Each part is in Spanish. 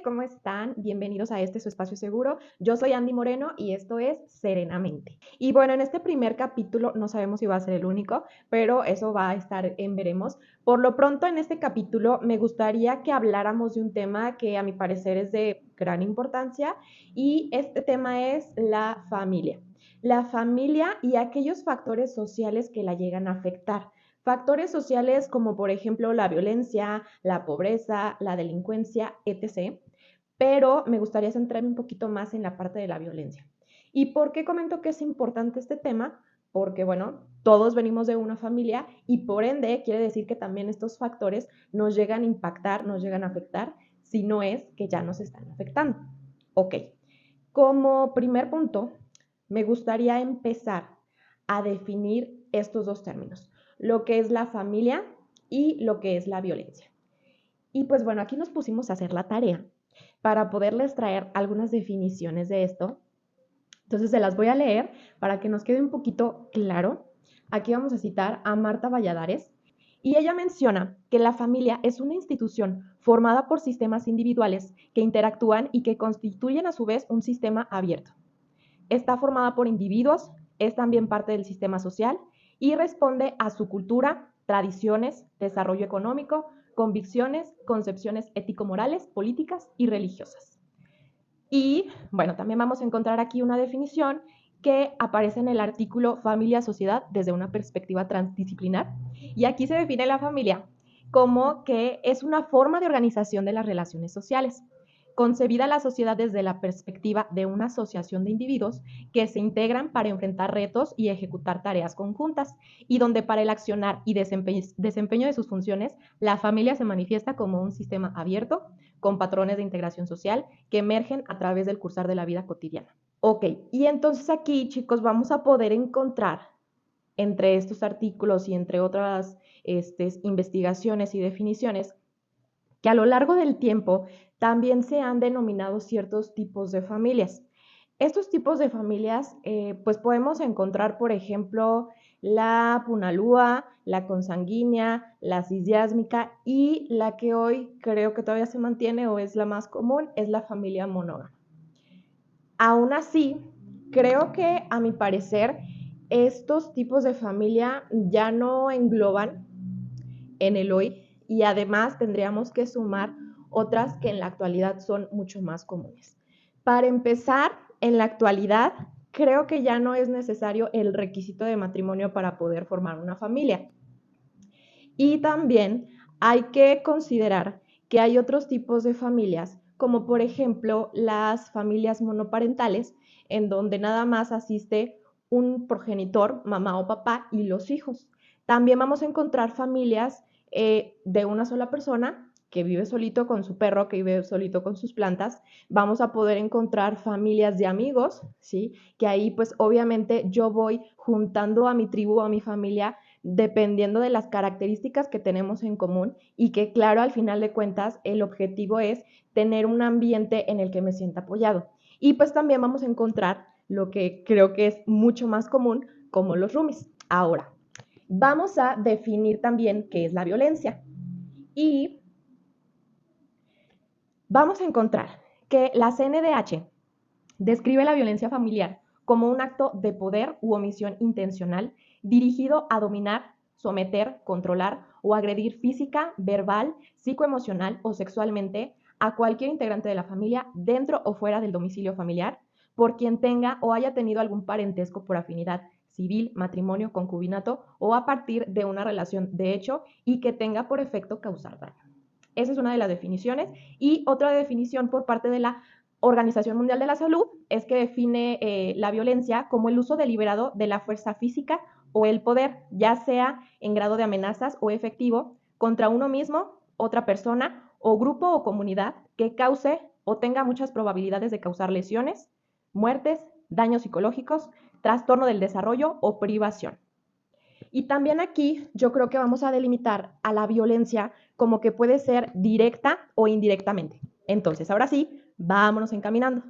¿cómo están? Bienvenidos a este su espacio seguro. Yo soy Andy Moreno y esto es Serenamente. Y bueno, en este primer capítulo no sabemos si va a ser el único, pero eso va a estar en veremos. Por lo pronto, en este capítulo me gustaría que habláramos de un tema que a mi parecer es de gran importancia y este tema es la familia. La familia y aquellos factores sociales que la llegan a afectar. Factores sociales como por ejemplo la violencia, la pobreza, la delincuencia, etc. Pero me gustaría centrarme un poquito más en la parte de la violencia. ¿Y por qué comento que es importante este tema? Porque, bueno, todos venimos de una familia y por ende quiere decir que también estos factores nos llegan a impactar, nos llegan a afectar, si no es que ya nos están afectando. Ok, como primer punto, me gustaría empezar a definir estos dos términos, lo que es la familia y lo que es la violencia. Y pues bueno, aquí nos pusimos a hacer la tarea para poderles traer algunas definiciones de esto. Entonces se las voy a leer para que nos quede un poquito claro. Aquí vamos a citar a Marta Valladares y ella menciona que la familia es una institución formada por sistemas individuales que interactúan y que constituyen a su vez un sistema abierto. Está formada por individuos, es también parte del sistema social y responde a su cultura, tradiciones, desarrollo económico, convicciones, concepciones ético-morales, políticas y religiosas. Y bueno, también vamos a encontrar aquí una definición que aparece en el artículo Familia-Sociedad desde una perspectiva transdisciplinar. Y aquí se define la familia como que es una forma de organización de las relaciones sociales. Concebida la sociedad desde la perspectiva de una asociación de individuos que se integran para enfrentar retos y ejecutar tareas conjuntas, y donde para el accionar y desempeño de sus funciones, la familia se manifiesta como un sistema abierto, con patrones de integración social que emergen a través del cursar de la vida cotidiana. Ok, y entonces aquí, chicos, vamos a poder encontrar entre estos artículos y entre otras investigaciones y definiciones que a lo largo del tiempo también se han denominado ciertos tipos de familias. Estos tipos de familias, pues podemos encontrar, por ejemplo, la punalúa, la consanguínea, la cisdiásmica y la que hoy creo que todavía se mantiene o es la más común, es la familia monógama. Aún así, creo que a mi parecer, estos tipos de familia ya no engloban en el hoy y además tendríamos que sumar otras que en la actualidad son mucho más comunes. Para empezar, en la actualidad creo que ya no es necesario el requisito de matrimonio para poder formar una familia. Y también hay que considerar que hay otros tipos de familias, como por ejemplo las familias monoparentales, en donde nada más asiste un progenitor, mamá o papá, y los hijos. También vamos a encontrar familias de una sola persona que vive solito con su perro, que vive solito con sus plantas. Vamos a poder encontrar familias de amigos, ¿sí? Que ahí pues obviamente yo voy juntando a mi tribu, a mi familia, dependiendo de las características que tenemos en común y que claro, al final de cuentas, el objetivo es tener un ambiente en el que me sienta apoyado. Y pues también vamos a encontrar lo que creo que es mucho más común, como los roomies. Ahora, vamos a definir también qué es la violencia. Y vamos a encontrar que la CNDH describe la violencia familiar como un acto de poder u omisión intencional dirigido a dominar, someter, controlar o agredir física, verbal, psicoemocional o sexualmente a cualquier integrante de la familia dentro o fuera del domicilio familiar por quien tenga o haya tenido algún parentesco por afinidad civil, matrimonio, concubinato o a partir de una relación de hecho y que tenga por efecto causar daño. Esa es una de las definiciones. Y otra definición por parte de la Organización Mundial de la Salud es que define la violencia como el uso deliberado de la fuerza física o el poder, ya sea en grado de amenazas o efectivo, contra uno mismo, otra persona o grupo o comunidad que cause o tenga muchas probabilidades de causar lesiones, muertes, daños psicológicos, trastorno del desarrollo o privación. Y también aquí yo creo que vamos a delimitar a la violencia como que puede ser directa o indirectamente. Entonces, ahora sí, vámonos encaminando.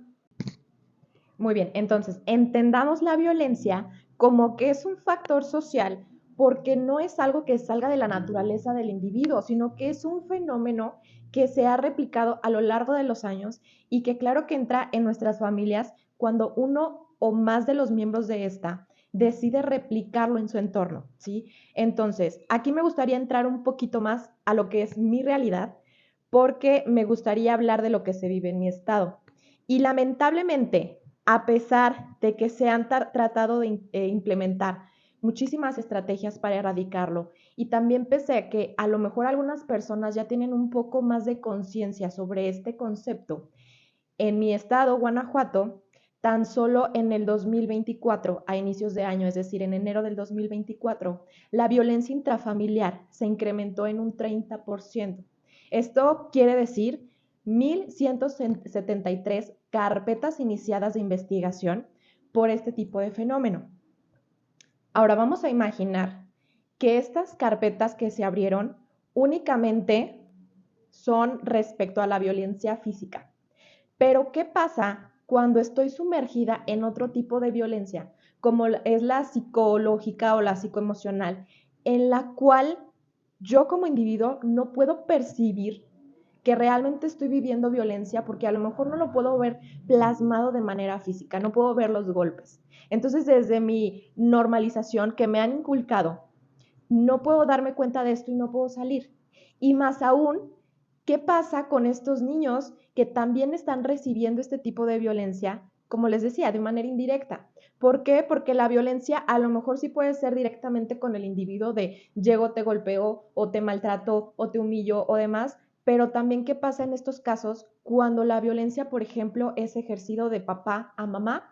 Muy bien, entonces, entendamos la violencia como que es un factor social porque no es algo que salga de la naturaleza del individuo, sino que es un fenómeno que se ha replicado a lo largo de los años y que claro que entra en nuestras familias cuando uno o más de los miembros de esta decide replicarlo en su entorno, ¿sí? Entonces, aquí me gustaría entrar un poquito más a lo que es mi realidad, porque me gustaría hablar de lo que se vive en mi estado. Y lamentablemente, a pesar de que se han tratado de implementar muchísimas estrategias para erradicarlo, y también pese a que a lo mejor algunas personas ya tienen un poco más de conciencia sobre este concepto, en mi estado, Guanajuato, tan solo en el 2024, a inicios de año, es decir, en enero del 2024, la violencia intrafamiliar se incrementó en un 30%. Esto quiere decir 1,173 carpetas iniciadas de investigación por este tipo de fenómeno. Ahora vamos a imaginar que estas carpetas que se abrieron únicamente son respecto a la violencia física. Pero, ¿qué pasa cuando estoy sumergida en otro tipo de violencia, como es la psicológica o la psicoemocional, en la cual yo como individuo no puedo percibir que realmente estoy viviendo violencia porque a lo mejor no lo puedo ver plasmado de manera física, no puedo ver los golpes? Entonces, desde mi normalización que me han inculcado, no puedo darme cuenta de esto y no puedo salir. Y más aún, ¿qué pasa con estos niños que también están recibiendo este tipo de violencia, como les decía, de manera indirecta? ¿Por qué? Porque la violencia a lo mejor sí puede ser directamente con el individuo de llego, te golpeo o te maltrato o te humillo o demás, pero también qué pasa en estos casos cuando la violencia, por ejemplo, es ejercido de papá a mamá.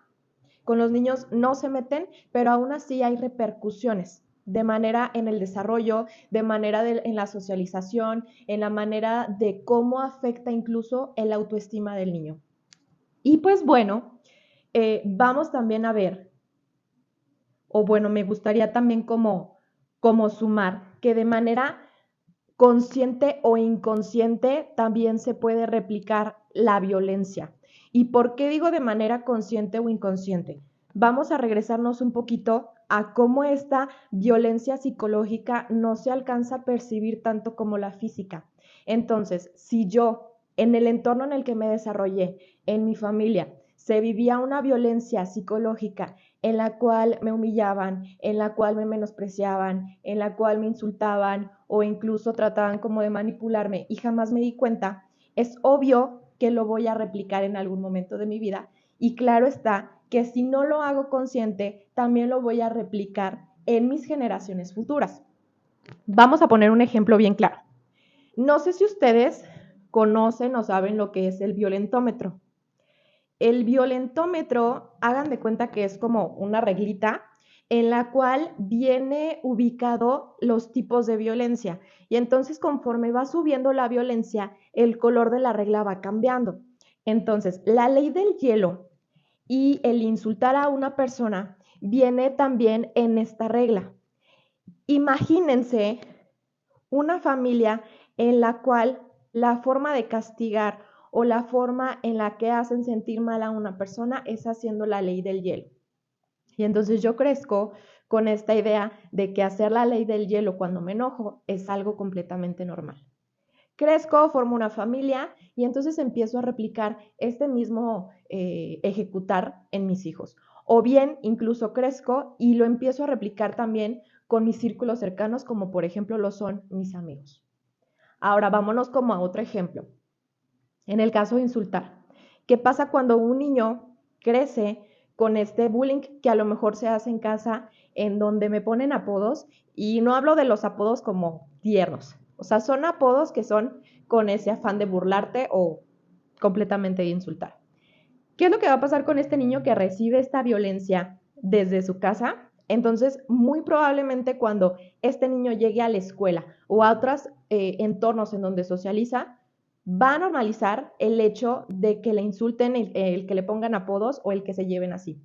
Con los niños no se meten, pero aún así hay repercusiones de manera en el desarrollo, de manera en la socialización, en la manera de cómo afecta incluso el autoestima del niño. Y pues bueno, vamos también a ver, o bueno, me gustaría también como sumar que de manera consciente o inconsciente también se puede replicar la violencia. ¿Y por qué digo de manera consciente o inconsciente? Vamos a regresarnos un poquito a cómo esta violencia psicológica no se alcanza a percibir tanto como la física. Entonces, si yo en el entorno en el que me desarrollé, en mi familia, se vivía una violencia psicológica en la cual me humillaban, en la cual me menospreciaban, en la cual me insultaban o incluso trataban como de manipularme y jamás me di cuenta, es obvio que lo voy a replicar en algún momento de mi vida y claro está que si no lo hago consciente, también lo voy a replicar en mis generaciones futuras. Vamos a poner un ejemplo bien claro. No sé si ustedes conocen o saben lo que es el violentómetro. El violentómetro, hagan de cuenta que es como una reglita en la cual viene ubicado los tipos de violencia. Y entonces conforme va subiendo la violencia, el color de la regla va cambiando. Entonces, la ley del hielo y el insultar a una persona viene también en esta regla. Imagínense una familia en la cual la forma de castigar o la forma en la que hacen sentir mal a una persona es haciendo la ley del hielo. Y entonces yo crezco con esta idea de que hacer la ley del hielo cuando me enojo es algo completamente normal. Crezco, formo una familia y entonces empiezo a replicar este mismo ejecutar en mis hijos. O bien incluso crezco y lo empiezo a replicar también con mis círculos cercanos, como por ejemplo lo son mis amigos. Ahora vámonos como a otro ejemplo. En el caso de insultar, ¿qué pasa cuando un niño crece con este bullying que a lo mejor se hace en casa, en donde me ponen apodos? Y no hablo de los apodos como tiernos, o sea, son apodos que son con ese afán de burlarte o completamente de insultar. ¿Qué es lo que va a pasar con este niño que recibe esta violencia desde su casa? Entonces, muy probablemente cuando este niño llegue a la escuela o a otros entornos en donde socializa, va a normalizar el hecho de que le insulten, el que le pongan apodos o el que se lleven así.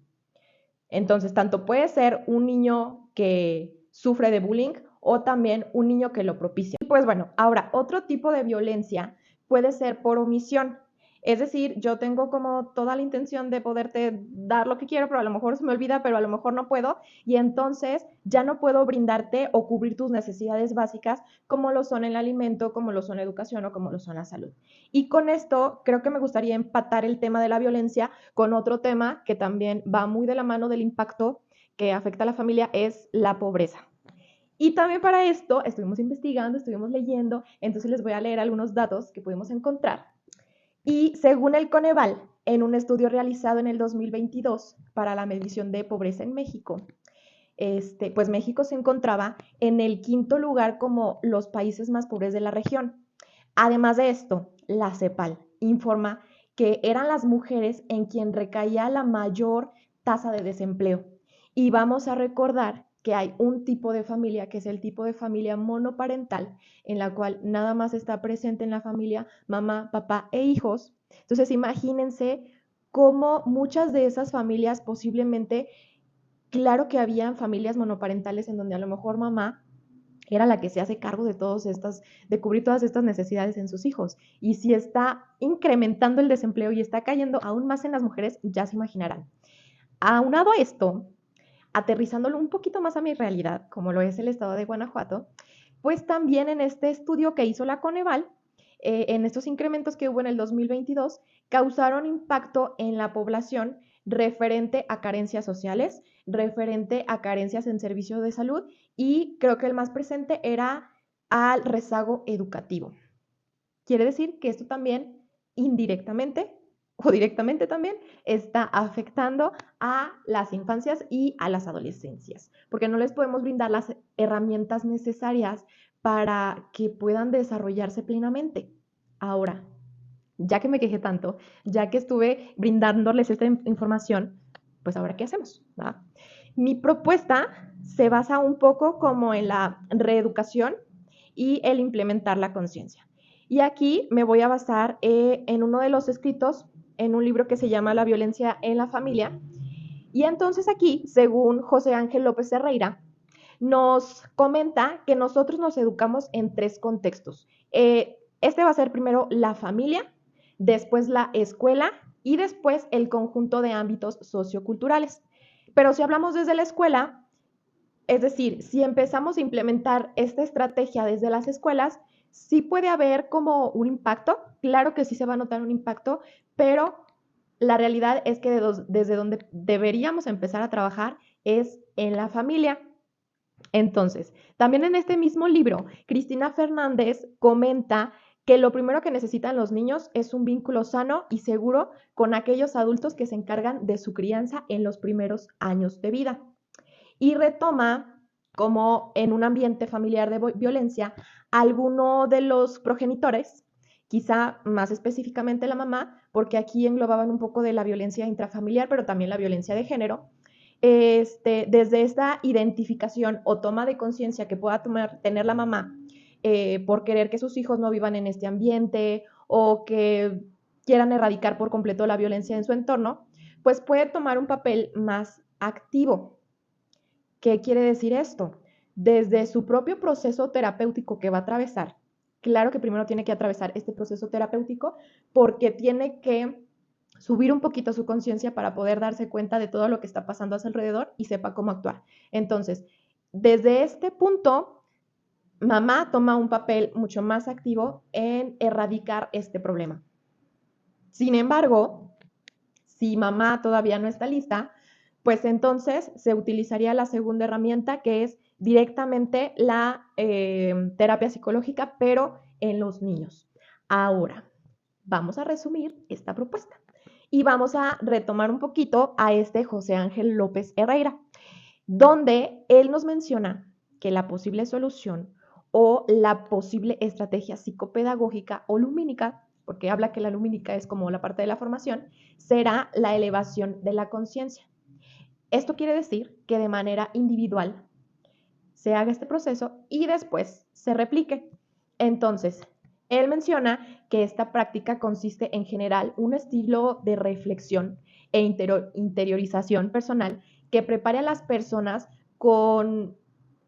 Entonces, tanto puede ser un niño que sufre de bullying o también un niño que lo propicia. Y pues bueno, ahora, otro tipo de violencia puede ser por omisión. Es decir, yo tengo como toda la intención de poderte dar lo que quiero, pero a lo mejor se me olvida, pero a lo mejor no puedo, y entonces ya no puedo brindarte o cubrir tus necesidades básicas como lo son el alimento, como lo son la educación o como lo son la salud. Y con esto creo que me gustaría empatar el tema de la violencia con otro tema que también va muy de la mano del impacto que afecta a la familia, es la pobreza. Y también para esto estuvimos investigando, estuvimos leyendo, entonces les voy a leer algunos datos que pudimos encontrar. Y según el Coneval, en un estudio realizado en el 2022 para la medición de pobreza en México, pues México se encontraba en el quinto lugar como los países más pobres de la región. Además de esto, la CEPAL informa que eran las mujeres en quien recaía la mayor tasa de desempleo. Y vamos a recordar que hay un tipo de familia, que es el tipo de familia monoparental, en la cual nada más está presente en la familia mamá, papá e hijos. Entonces, imagínense cómo muchas de esas familias posiblemente, claro que habían familias monoparentales en donde a lo mejor mamá era la que se hace cargo de cubrir todas estas necesidades en sus hijos. Y si está incrementando el desempleo y está cayendo aún más en las mujeres, ya se imaginarán. Aunado a esto, aterrizándolo un poquito más a mi realidad, como lo es el estado de Guanajuato, pues también en este estudio que hizo la Coneval, en estos incrementos que hubo en el 2022, causaron impacto en la población referente a carencias sociales, referente a carencias en servicios de salud y creo que el más presente era al rezago educativo. Quiere decir que esto también indirectamente o directamente también está afectando a las infancias y a las adolescencias, porque no les podemos brindar las herramientas necesarias para que puedan desarrollarse plenamente. Ahora, ya que me quejé tanto, ya que estuve brindándoles esta información, pues ahora, ¿qué hacemos? ¿Va? Mi propuesta se basa un poco como en la reeducación y el implementar la conciencia. Y aquí me voy a basar en uno de los escritos, en un libro que se llama La violencia en la familia. Y entonces aquí, según José Ángel López Herrera, nos comenta que nosotros nos educamos en tres contextos. Este va a ser primero la familia, después la escuela y después el conjunto de ámbitos socioculturales. Pero si hablamos desde la escuela, es decir, si empezamos a implementar esta estrategia desde las escuelas, sí puede haber como un impacto, claro que sí se va a notar un impacto, pero la realidad es que desde donde deberíamos empezar a trabajar es en la familia. Entonces, también en este mismo libro, Cristina Fernández comenta que lo primero que necesitan los niños es un vínculo sano y seguro con aquellos adultos que se encargan de su crianza en los primeros años de vida. Y retoma como en un ambiente familiar de violencia, alguno de los progenitores, quizá más específicamente la mamá, porque aquí englobaban un poco de la violencia intrafamiliar, pero también la violencia de género, desde esta identificación o toma de conciencia que pueda tener la mamá por querer que sus hijos no vivan en este ambiente o que quieran erradicar por completo la violencia en su entorno, pues puede tomar un papel más activo. ¿Qué quiere decir esto? Desde su propio proceso terapéutico que va a atravesar, claro que primero tiene que atravesar este proceso terapéutico porque tiene que subir un poquito su conciencia para poder darse cuenta de todo lo que está pasando a su alrededor y sepa cómo actuar. Entonces, desde este punto, mamá toma un papel mucho más activo en erradicar este problema. Sin embargo, si mamá todavía no está lista, pues entonces se utilizaría la segunda herramienta que es directamente la terapia psicológica, pero en los niños. Ahora, vamos a resumir esta propuesta y vamos a retomar un poquito a este José Ángel López Herrera, donde él nos menciona que la posible solución o la posible estrategia psicopedagógica o lumínica, porque habla que la lumínica es como la parte de la formación, será la elevación de la conciencia. Esto quiere decir que de manera individual se haga este proceso y después se replique. Entonces, él menciona que esta práctica consiste en general un estilo de reflexión e interiorización personal que prepare a las personas con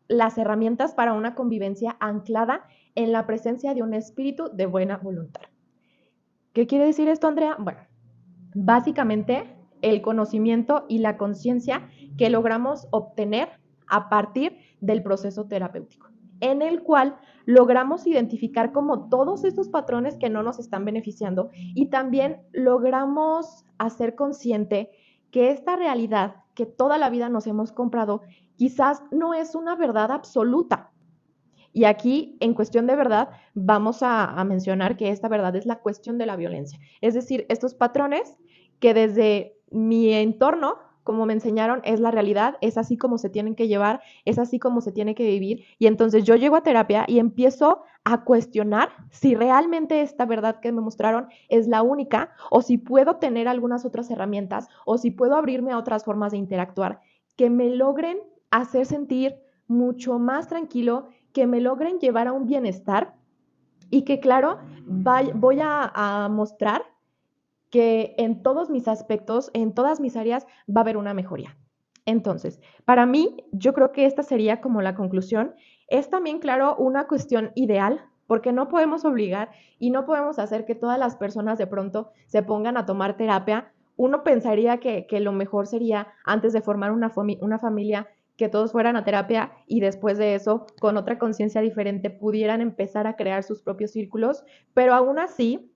las herramientas para una convivencia anclada en la presencia de un espíritu de buena voluntad. ¿Qué quiere decir esto, Andrea? Bueno, básicamente el conocimiento y la conciencia que logramos obtener a partir del proceso terapéutico, en el cual logramos identificar como todos estos patrones que no nos están beneficiando y también logramos hacer consciente que esta realidad que toda la vida nos hemos comprado quizás no es una verdad absoluta. Y aquí, en cuestión de verdad, vamos a mencionar que esta verdad es la cuestión de la violencia. Es decir, estos patrones que desde mi entorno, como me enseñaron, es la realidad, es así como se tienen que llevar, es así como se tiene que vivir. Y entonces yo llego a terapia y empiezo a cuestionar si realmente esta verdad que me mostraron es la única o si puedo tener algunas otras herramientas o si puedo abrirme a otras formas de interactuar que me logren hacer sentir mucho más tranquilo, que me logren llevar a un bienestar y que, claro, voy a mostrar que en todos mis aspectos, en todas mis áreas, va a haber una mejoría. Entonces, para mí, yo creo que esta sería como la conclusión. Es también, claro, una cuestión ideal, porque no podemos obligar y no podemos hacer que todas las personas de pronto se pongan a tomar terapia. Uno pensaría que lo mejor sería, antes de formar una familia, que todos fueran a terapia y después de eso, con otra conciencia diferente, pudieran empezar a crear sus propios círculos, pero aún así,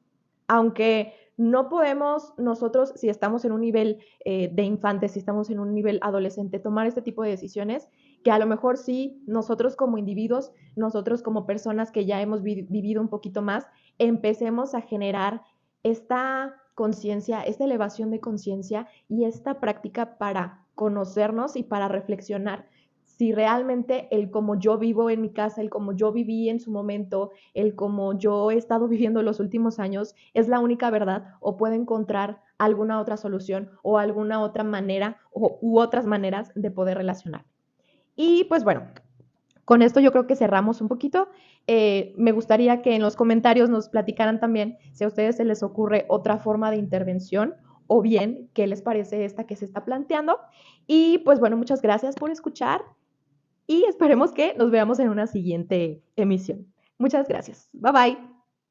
aunque no podemos nosotros, si estamos en un nivel de infantes, si estamos en un nivel adolescente, tomar este tipo de decisiones, que a lo mejor sí, nosotros como individuos, nosotros como personas que ya hemos vivido un poquito más, empecemos a generar esta conciencia, esta elevación de conciencia y esta práctica para conocernos y para reflexionar si realmente el como yo vivo en mi casa, el como yo viví en su momento, el como yo he estado viviendo los últimos años, es la única verdad o puedo encontrar alguna otra solución o alguna otra manera u otras maneras de poder relacionar. Y pues bueno, con esto yo creo que cerramos un poquito. Me gustaría que en los comentarios nos platicaran también si a ustedes se les ocurre otra forma de intervención o bien qué les parece esta que se está planteando. Y pues bueno, muchas gracias por escuchar y esperemos que nos veamos en una siguiente emisión. Muchas gracias. Bye bye.